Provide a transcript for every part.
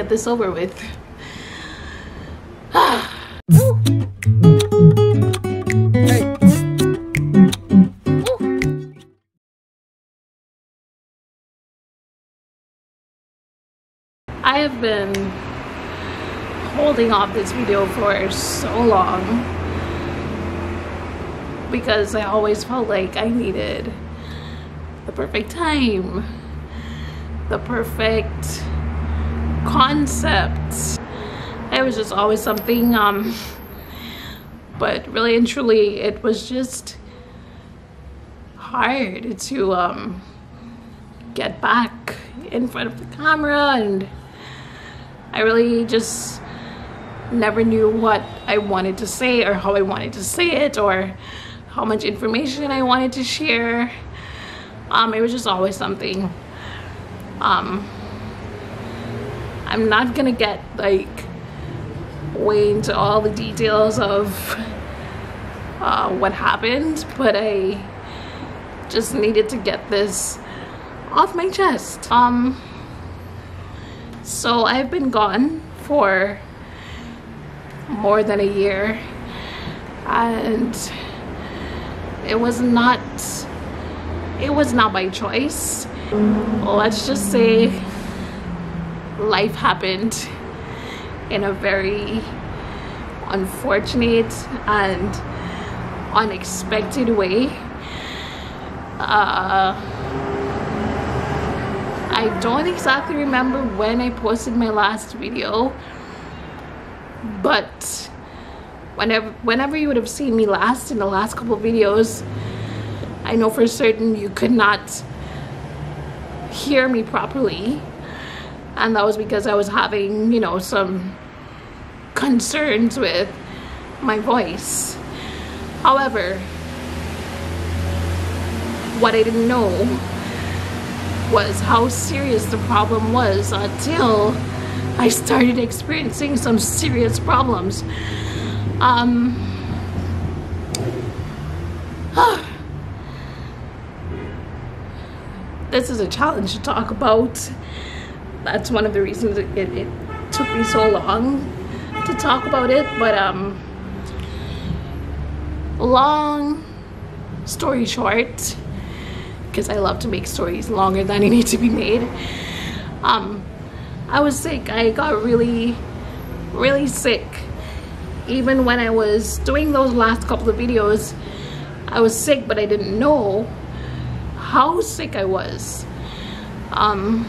get this over with. I have been holding off this video for so long because I always felt like I needed the perfect time, the perfect concept. It was just always something, but really and truly it was just hard to get back in front of the camera, and I really just never knew what I wanted to say or how I wanted to say it or how much information I wanted to share. It was just always something. I'm not gonna get like way into all the details of what happened, but I just needed to get this off my chest. So I've been gone for more than a year, and it was not by choice. Let's just say life happened in a very unfortunate and unexpected way. I don't exactly remember when I posted my last video, but whenever you would have seen me last in the last couple of videos, I know for certain you could not hear me properly, and that was because I was having, you know, some concerns with my voice. However, what I didn't know was how serious the problem was until I started experiencing some serious problems. This is a challenge to talk about. That's one of the reasons it took me so long to talk about it. But long story short, because I love to make stories longer than they need to be made, I was sick. I got really sick. Even when I was doing those last couple of videos, I was sick, but I didn't know how sick I was. I'm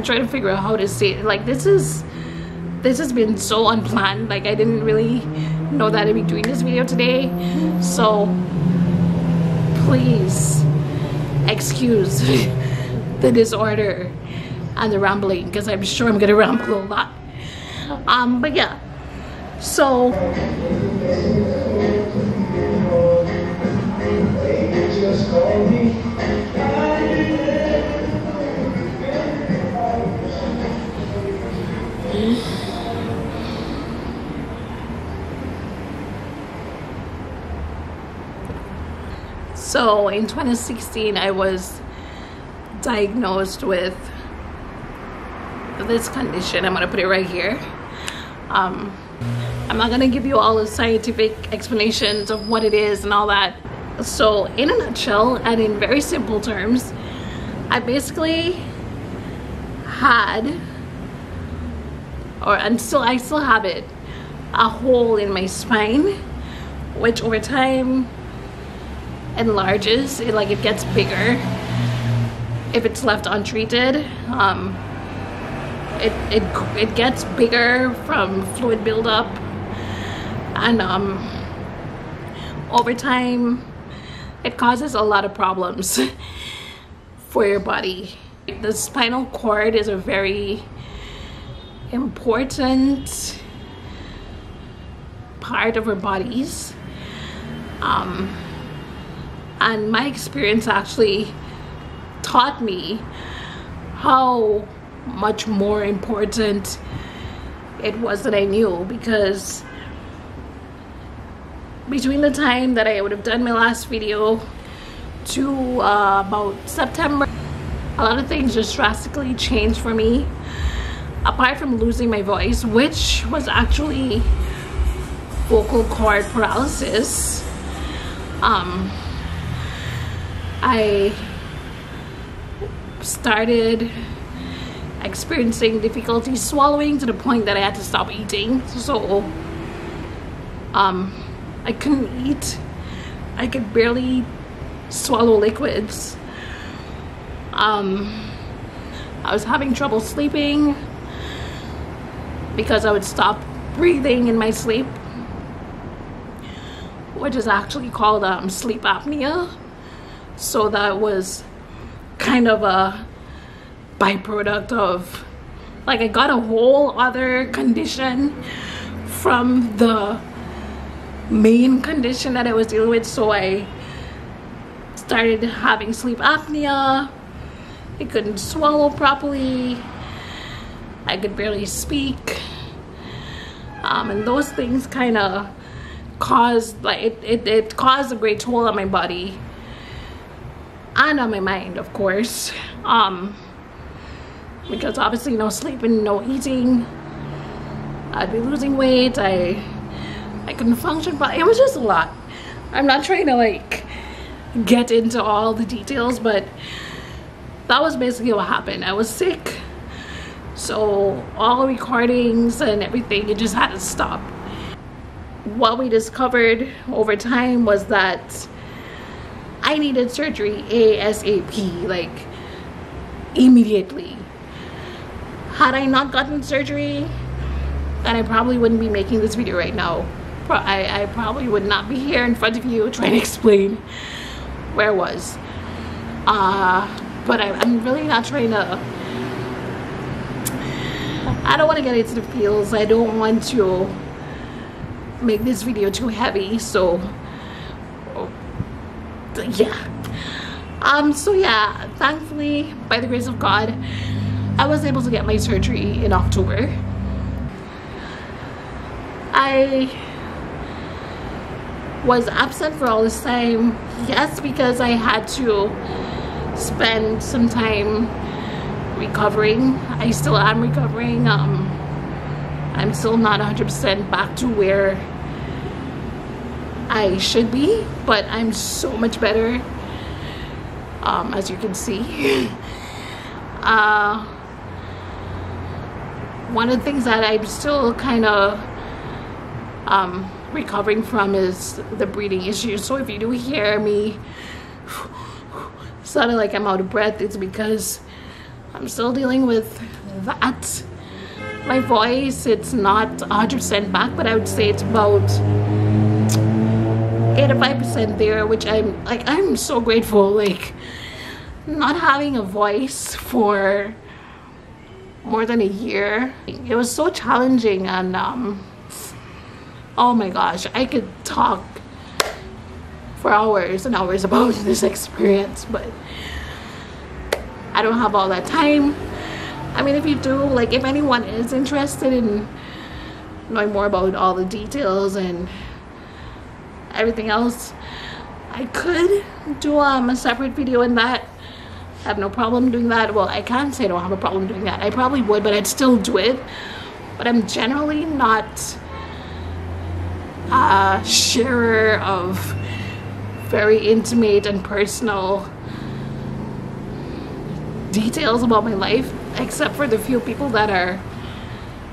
trying to figure out how to say it. Like, this has been so unplanned. Like, I didn't really know that I'd be doing this video today, so please excuse the disorder and the rambling, because I'm sure I'm gonna ramble a lot. But yeah, so in 2016, I was diagnosed with this condition. I'm gonna put it right here. I'm not gonna give you all the scientific explanations of what it is and all that. So in a nutshell and in very simple terms, I basically had, I still have it, a hole in my spine, which over time enlarges. It gets bigger if it's left untreated. It gets bigger from fluid buildup, and over time it causes a lot of problems for your body. The spinal cord is a very important part of our bodies, and my experience actually taught me how much more important it was than I knew, because between the time that I would have done my last video to about September, a lot of things just drastically changed for me, apart from losing my voice, which was actually vocal cord paralysis. I started experiencing difficulty swallowing to the point that I had to stop eating. So I couldn't eat. I could barely swallow liquids. I was having trouble sleeping because I would stop breathing in my sleep, which is actually called sleep apnea. So that was kind of a byproduct of, like, I got a whole other condition from the main condition that I was dealing with. So I started having sleep apnea. I couldn't swallow properly. I could barely speak. And those things kind of caused, like, it caused a great toll on my body and on my mind, of course. Because obviously no sleeping, no eating, I'd be losing weight. I couldn't function, but it was just a lot. I'm not trying to like get into all the details, but that was basically what happened. I was sick, so all recordings and everything, it just had to stop. What we discovered over time was that I needed surgery ASAP, like immediately. Had I not gotten surgery, then I probably wouldn't be making this video right now. I probably would not be here in front of you trying to explain where I was. But I'm really not trying to, I don't want to get into the feels. I don't want to make this video too heavy, so yeah. So yeah, thankfully, by the grace of God, I was able to get my surgery in October. I was absent for all this time, yes, because I had to spend some time recovering. I still am recovering. I'm still not 100% back to where I should be, but I'm so much better, as you can see. One of the things that I'm still kind of recovering from is the breathing issues. So if you do hear me sounding like I'm out of breath, it's because I'm still dealing with that. My voice, it's not 100% back, but I would say it's about 85% there, which I'm so grateful. Like, not having a voice for more than a year, it was so challenging. And oh my gosh, I could talk for hours and hours about this experience, but I don't have all that time. I mean, if you do, like, if anyone is interested in knowing more about all the details and everything else, I could do a separate video in that. I have no problem doing that. Well, I can't say I don't have a problem doing that. I probably would, but I'd still do it. But I'm generally not a sharer of very intimate and personal details about my life, except for the few people that are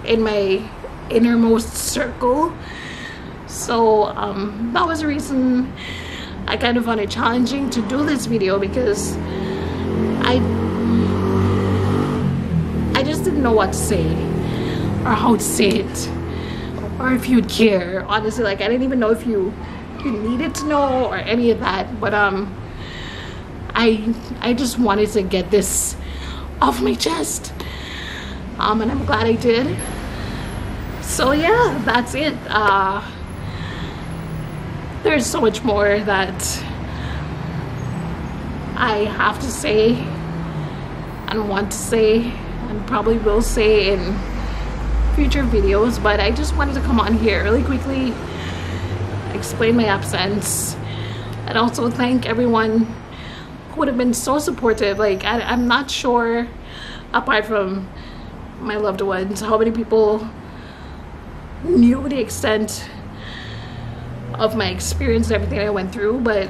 in my innermost circle. So that was the reason I kind of found it challenging to do this video, because I just didn't know what to say or how to say it, or if you'd care. Honestly, like, I didn't even know if you needed to know or any of that. But I just wanted to get this off my chest, and I'm glad I did. So yeah, that's it. There's so much more that I have to say and want to say and probably will say in future videos, but I just wanted to come on here really quickly, explain my absence, and also thank everyone who would have been so supportive. Like I'm not sure, apart from my loved ones, how many people knew the extent of my experience and everything I went through. But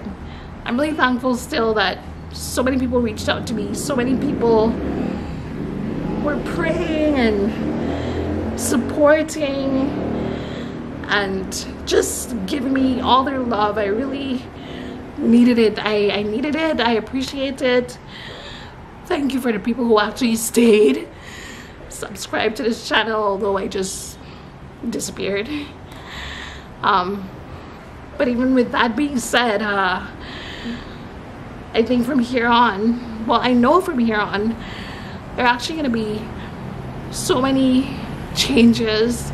I'm really thankful still that so many people reached out to me. So many people were praying and supporting and just giving me all their love. I really needed it. I needed it. I appreciate it. Thank you for the people who actually stayed, subscribed to this channel, although I just disappeared. But even with that being said, I think from here on, well, I know from here on, there are actually going to be so many changes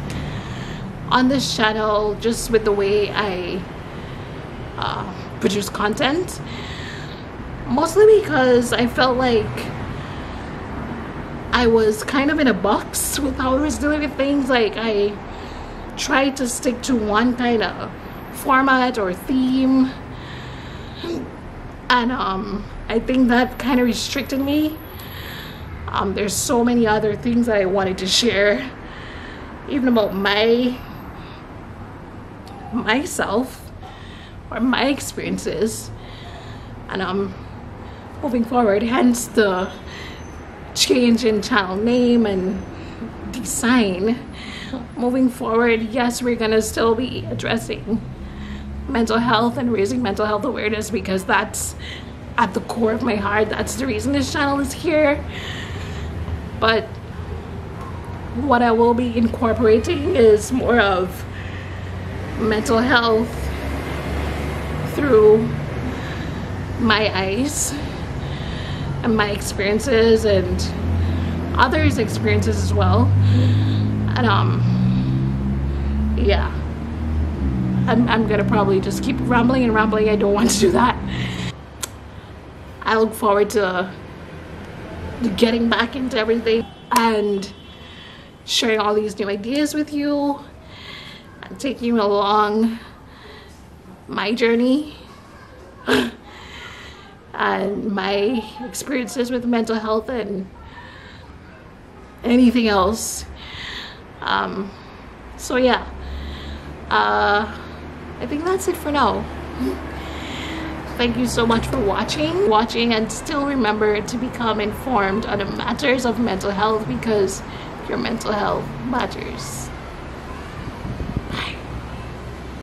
on this channel, just with the way I produce content. Mostly because I felt like I was kind of in a box with how I was doing with things. Like I tried to stick to one kind of format or theme, and I think that kind of restricted me. There's so many other things that I wanted to share, even about myself or my experiences, and moving forward, hence the change in channel name and design. Moving forward, yes, we're gonna still be addressing mental health and raising mental health awareness, because that's at the core of my heart. That's the reason this channel is here. But what I will be incorporating is more of mental health through my eyes and my experiences and others' experiences as well. And yeah, I'm gonna probably just keep rambling and rambling. I don't want to do that. I look forward to getting back into everything and sharing all these new ideas with you and taking you along my journey and my experiences with mental health and anything else. So yeah, I think that's it for now. Thank you so much for watching, and still remember to become informed on the matters of mental health, because your mental health matters.